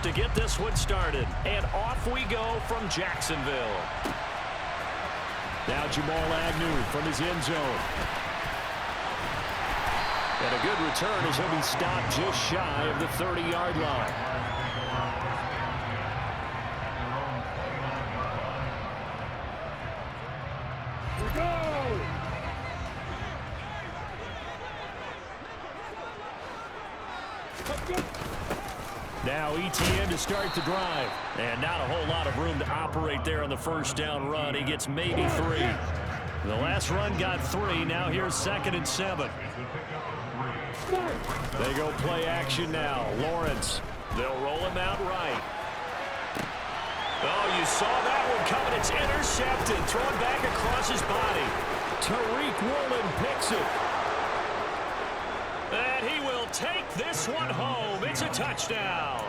to get this one started. And off we go from Jacksonville. Now Jamal Agnew from his end zone. And a good return as he'll be stopped just shy of the 30-yard line. Here we go! Now ETN to start the drive. And not a whole lot of room to operate there on the first down run. He gets maybe 3. The last run got 3. Now here's 2nd and 7. They go play action now. Lawrence. They'll roll him out right. Oh, you saw that one coming. It's intercepted. Thrown back across his body. Tariq Woolen picks it. And he will take this one home. It's a touchdown.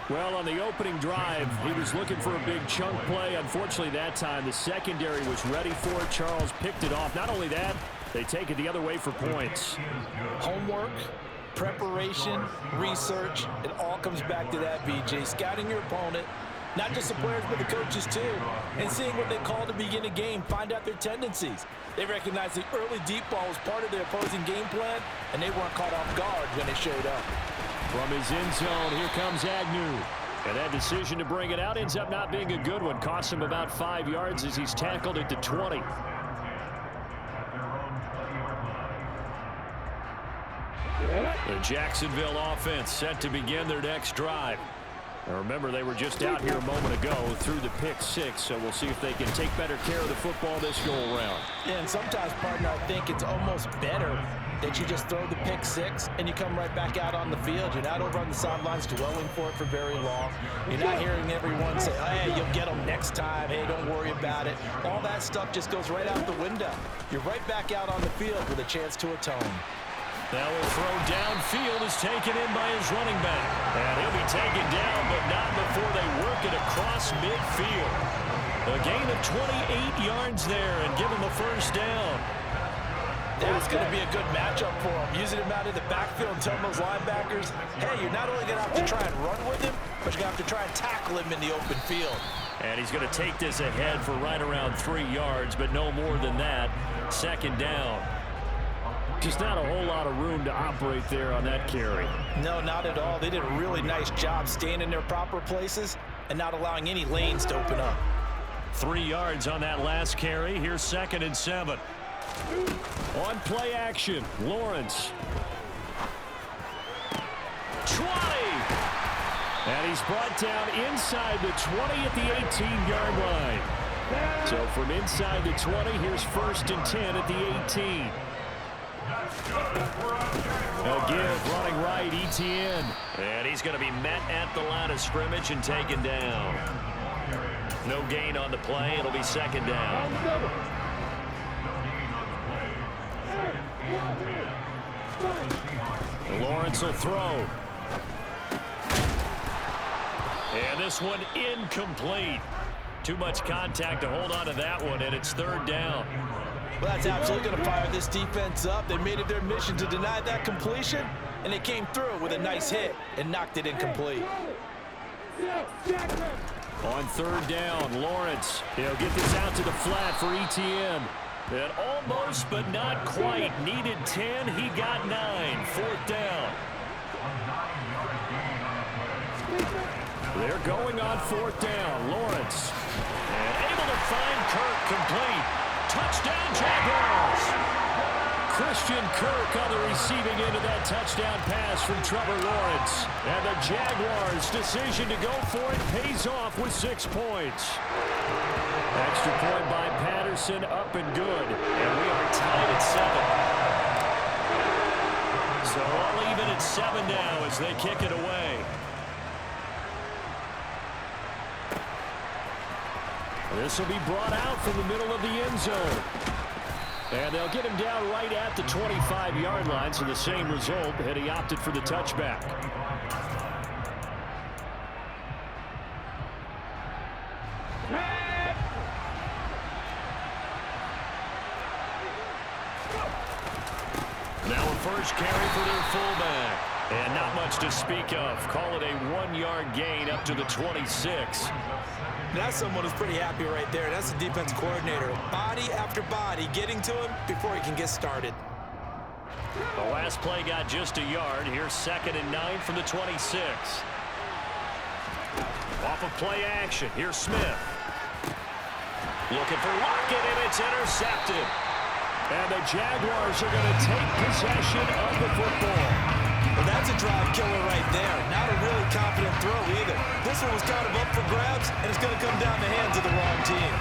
Well, on the opening drive, he was looking for a big chunk play. Unfortunately, that time, the secondary was ready for it. Charles picked it off. Not only that, they take it the other way for points. Homework, preparation, research, it all comes back to that, BJ. Scouting your opponent, not just the players, but the coaches too, and seeing what they call to begin a game, find out their tendencies. They recognized the early deep ball was part of their opposing game plan, and they weren't caught off guard when they showed up. From his end zone, here comes Agnew. And that decision to bring it out ends up not being a good one. Costs him about 5 yards as he's tackled at the 20. The Jacksonville offense set to begin their next drive. Now remember, they were just out here a moment ago through the pick 6, so we'll see if they can take better care of the football this go-around. Yeah, and sometimes, partner, I think it's almost better that you just throw the pick 6 and you come right back out on the field. You're not over on the sidelines dwelling for it for very long. You're not hearing everyone say, hey, you'll get them next time. Hey, don't worry about it. All that stuff just goes right out the window. You're right back out on the field with a chance to atone. Now a throw downfield is taken in by his running back. And he'll be taken down, but not before they work it across midfield. A gain of 28 yards there and give him a first down. That's going to be a good matchup for him. Using him out of the backfield and telling those linebackers, hey, you're not only going to have to try and run with him, but you're going to have to try and tackle him in the open field. And he's going to take this ahead for right around 3 yards, but no more than that. 2nd down. Just not a whole lot of room to operate there on that carry. No, not at all. They did a really nice job staying in their proper places and not allowing any lanes to open up. 3 yards on that last carry. Here's 2nd and 7. On play action, Lawrence. 20! And he's brought down inside the 20 at the 18-yard line. So from inside the 20, here's 1st and 10 at the 18. A give, running right, ETN. And he's going to be met at the line of scrimmage and taken down. No gain on the play. It'll be 2nd down. Lawrence will throw. And this one incomplete. Too much contact to hold on to that one, and it's 3rd down. Well, that's absolutely going to fire this defense up. They made it their mission to deny that completion, and they came through with a nice hit and knocked it incomplete. On 3rd down, Lawrence. He'll get this out to the flat for ETN. And almost, but not quite. Needed 10. He got 9. 4th down. They're going on 4th down. Lawrence. And able to find Kirk complete. Touchdown, Jaguars. Christian Kirk on the receiving end of that touchdown pass from Trevor Lawrence. And the Jaguars' decision to go for it pays off with 6 points. Extra point by Patterson, up and good. And we are tied at 7. So all even at 7 now as they kick it away. This will be brought out from the middle of the end zone. And they'll get him down right at the 25-yard line, so the same result, and he opted for the touchback. Now a first carry for their fullback. And not much to speak of. Call it a 1-yard gain up to the 26. That's someone who's pretty happy right there. That's the defense coordinator. Body after body getting to him before he can get started. The last play got just a yard. Here's 2nd and 9 from the 26. Off of play action. Here's Smith. Looking for Lockett, and it's intercepted. And the Jaguars are going to take possession of the football. Well, that's a drive killer right there. Not a really confident throw either. This one was kind of up for grabs, and it's going to come down the hands of the wrong team.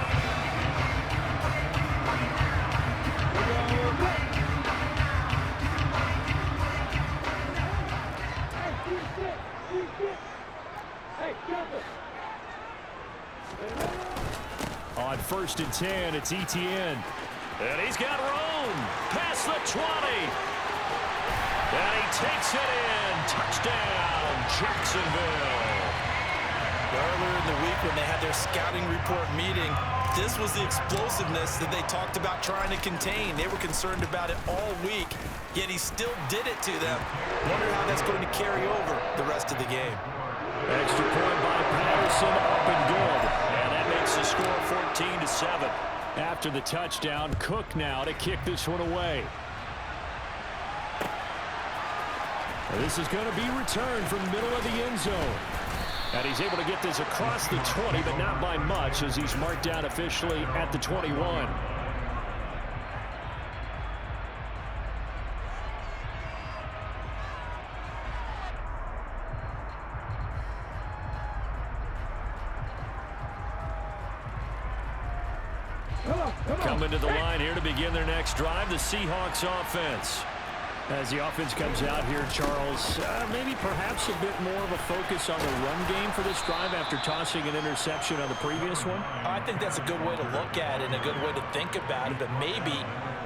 On 1st and 10, it's Etienne. And he's got room. Past the 20. And he takes it in. Touchdown, Jacksonville. Earlier in the week when they had their scouting report meeting, this was the explosiveness that they talked about trying to contain. They were concerned about it all week, yet he still did it to them. Wonder how that's going to carry over the rest of the game. Extra point by Patterson, up and good. And that makes the score 14-7. After the touchdown, Cook now to kick this one away. This is going to be returned from the middle of the end zone. And he's able to get this across the 20, but not by much, as he's marked down officially at the 21. Coming to the line here to begin their next drive, the Seahawks offense. As the offense comes out here, Charles, maybe perhaps a bit more of a focus on the run game for this drive after tossing an interception on the previous one? I think that's a good way to look at it and a good way to think about it, but maybe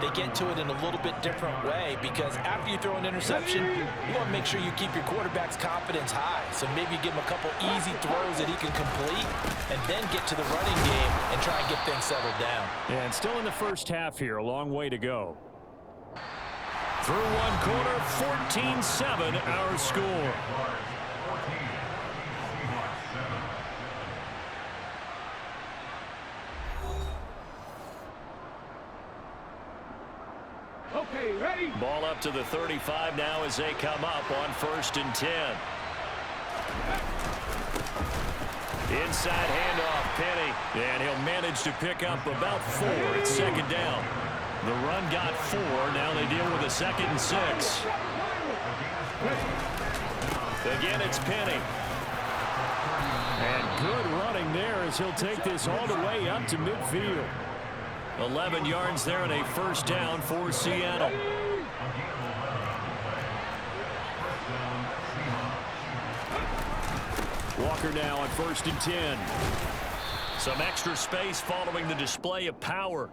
they get to it in a little bit different way, because after you throw an interception, you want to make sure you keep your quarterback's confidence high. So maybe you give him a couple easy throws that he can complete and then get to the running game and try and get things settled down. And still in the first half here, a long way to go. Through one quarter, 14-7 our score. Okay, ready? Ball up to the 35 now as they come up on 1st and 10. Inside handoff, Penny. And he'll manage to pick up about 4. It's 2nd down. The run got 4. Now they deal with a 2nd and 6. Again, it's Penny. And good running there as he'll take this all the way up to midfield. 11 yards there and a 1st down for Seattle. Walker now on 1st and 10. Some extra space following the display of power.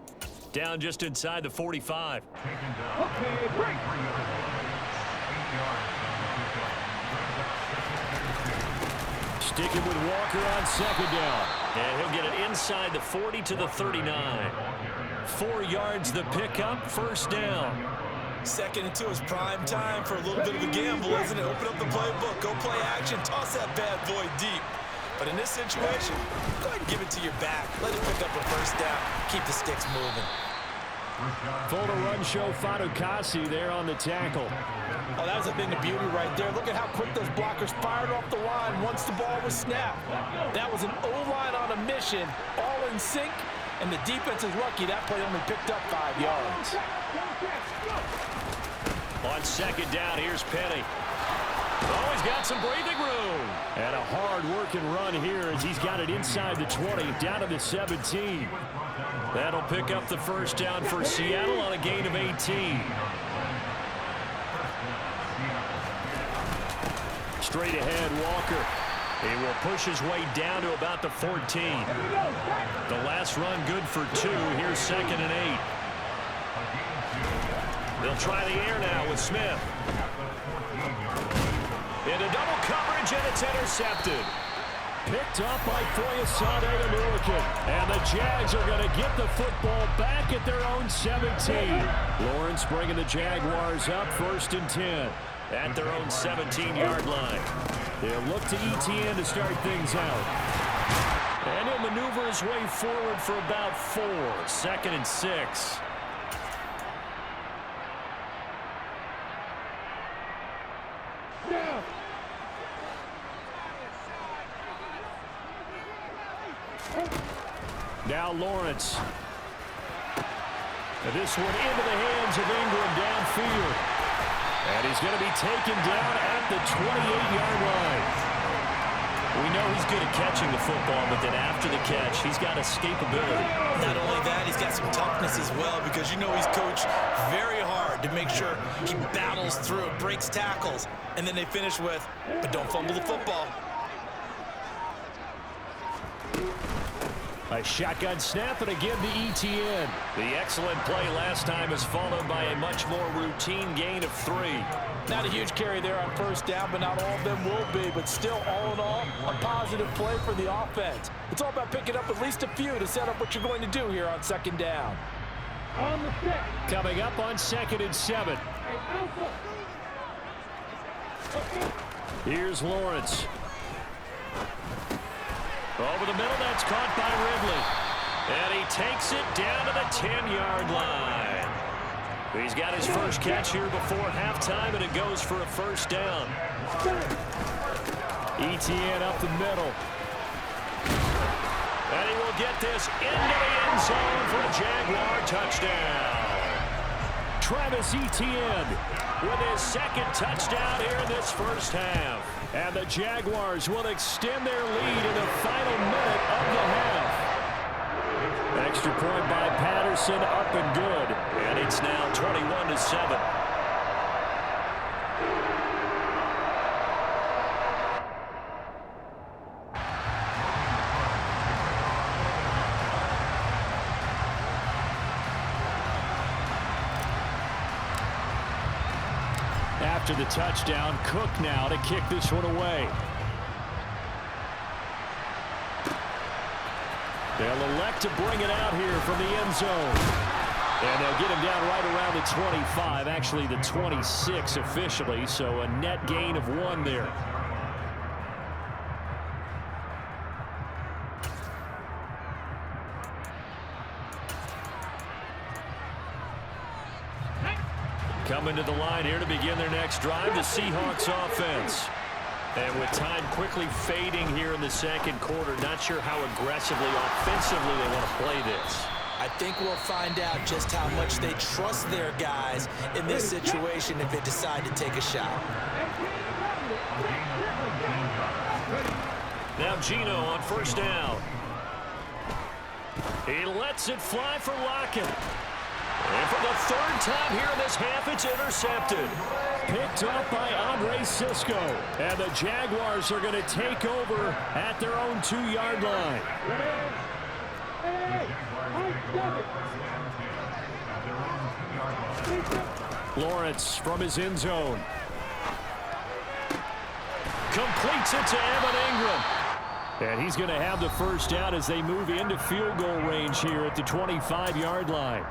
Down just inside the 45. Okay, break. Sticking with Walker on 2nd down. And he'll get it inside the 40 to the 39. 4 yards the pickup, 1st down. 2nd and 2 is prime time for a little bit of a gamble, isn't it? Open up the playbook, go play action, toss that bad boy deep. But in this situation, go ahead and give it to your back. Let it pick up a 1st down. Keep the sticks moving. Full to run show Fatukasi there on the tackle. Oh, that was a thing of beauty right there. Look at how quick those blockers fired off the line once the ball was snapped. That was an O-line on a mission, all in sync, and the defense is lucky that play only picked up 5 yards. On 2nd down, here's Penny. Oh, he's got some breathing room. And a hard-working run here as he's got it inside the 20, down to the 17. That'll pick up the 1st down for Seattle on a gain of 18. Straight ahead, Walker. He will push his way down to about the 14. The last run good for 2. Here's 2nd and 8. They'll try the air now with Smith. Into double coverage, and it's intercepted. Picked up by Foyesade Aluakin. And the Jags are going to get the football back at their own 17. Lawrence bringing the Jaguars up 1st and 10. at their own 17-yard line. They'll look to ETN to start things out. And he'll maneuver his way forward for about 4. 2nd and 6. Now Lawrence. And this one into the hands of Ingram downfield. And he's going to be taken down at the 28-yard line. We know he's good at catching the football, but then after the catch, he's got escapability. Not only that, he's got some toughness as well, because you know he's coached very hard to make sure he battles through, breaks tackles, and then they finish with, but don't fumble the football. A shotgun snap, and again to ETN. The excellent play last time is followed by a much more routine gain of 3. Not a huge carry there on first down, but not all of them will be. But still, all in all, a positive play for the offense. It's all about picking up at least a few to set up what you're going to do here on 2nd down. On the set. Coming up on 2nd and 7. Here's Lawrence. Over the middle, that's caught by Ridley. And he takes it down to the 10-yard line. He's got his first catch here before halftime, and it goes for a first down. ETN up the middle. And he will get this into the end zone for a Jaguar touchdown. Travis Etienne with his 2nd touchdown here in this first half. And the Jaguars will extend their lead in the final minute of the half. Extra point by Patterson, up and good. And it's now 21-7. After the touchdown, Cook now to kick this one away. They'll elect to bring it out here from the end zone. And they'll get him down right around the 25, actually the 26 officially, so a net gain of 1 there. Coming to the line here to begin their next drive, the Seahawks offense. And with time quickly fading here in the 2nd quarter, not sure how aggressively, offensively they want to play this. I think we'll find out just how much they trust their guys in this situation if they decide to take a shot. Now Geno on first down. He lets it fly for Lockett. And for the 3rd time here in this half, it's intercepted. Picked up by Andre Cisco. And the Jaguars are going to take over at their own 2-yard line. Lawrence from his end zone. Completes it to Evan Ingram. And he's going to have the first down as they move into field goal range here at the 25-yard line.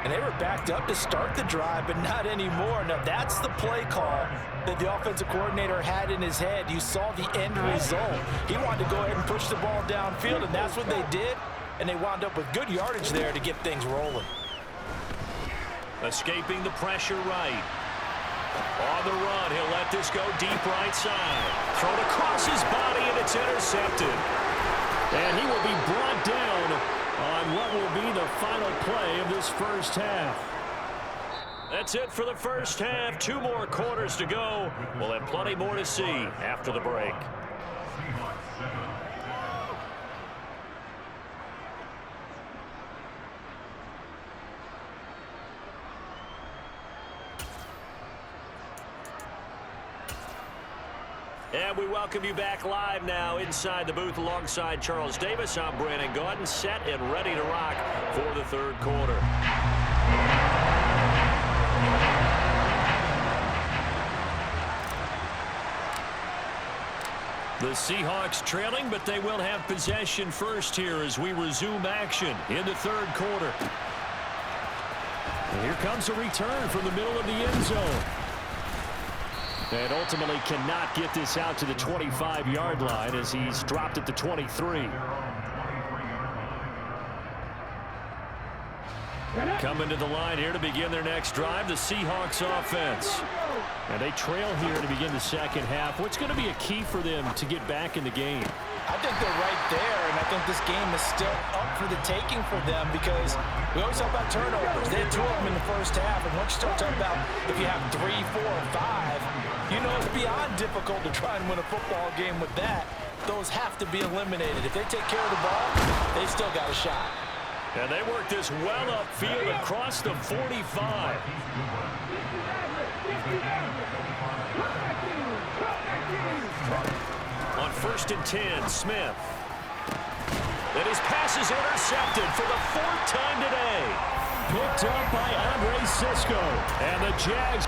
And they were backed up to start the drive, but not anymore. Now, that's the play call that the offensive coordinator had in his head. You saw the end result. He wanted to go ahead and push the ball downfield, and that's what they did. And they wound up with good yardage there to get things rolling. Escaping the pressure right. On the run, he'll let this go deep right side. Thrown across his body, and it's intercepted. And he will be brought down on what will be the final play of this first half. That's it for the first half. 2 more quarters to go. We'll have plenty more to see after the break. And we welcome you back live now inside the booth alongside Charles Davis. I'm Brandon Gaudin, set and ready to rock for the 3rd quarter. The Seahawks trailing, but they will have possession first here as we resume action in the 3rd quarter. And here comes a return from the middle of the end zone. And ultimately cannot get this out to the 25-yard line as he's dropped at the 23. Coming to the line here to begin their next drive, the Seahawks offense. And they trail here to begin the second half. What's going to be a key for them to get back in the game? I think they're right there, and I think this game is still up for the taking for them because we always talk about turnovers. They had 2 of them in the first half, and once you start talking about if you have 3, 4, and 5, you know it's beyond difficult to try and win a football game with that. Those have to be eliminated. If they take care of the ball, they've still got a shot. And they work this well upfield across the 45. On 1st and 10, Smith. And his pass is intercepted for the 4th time today. Picked up by Andre Sisco. And the Jags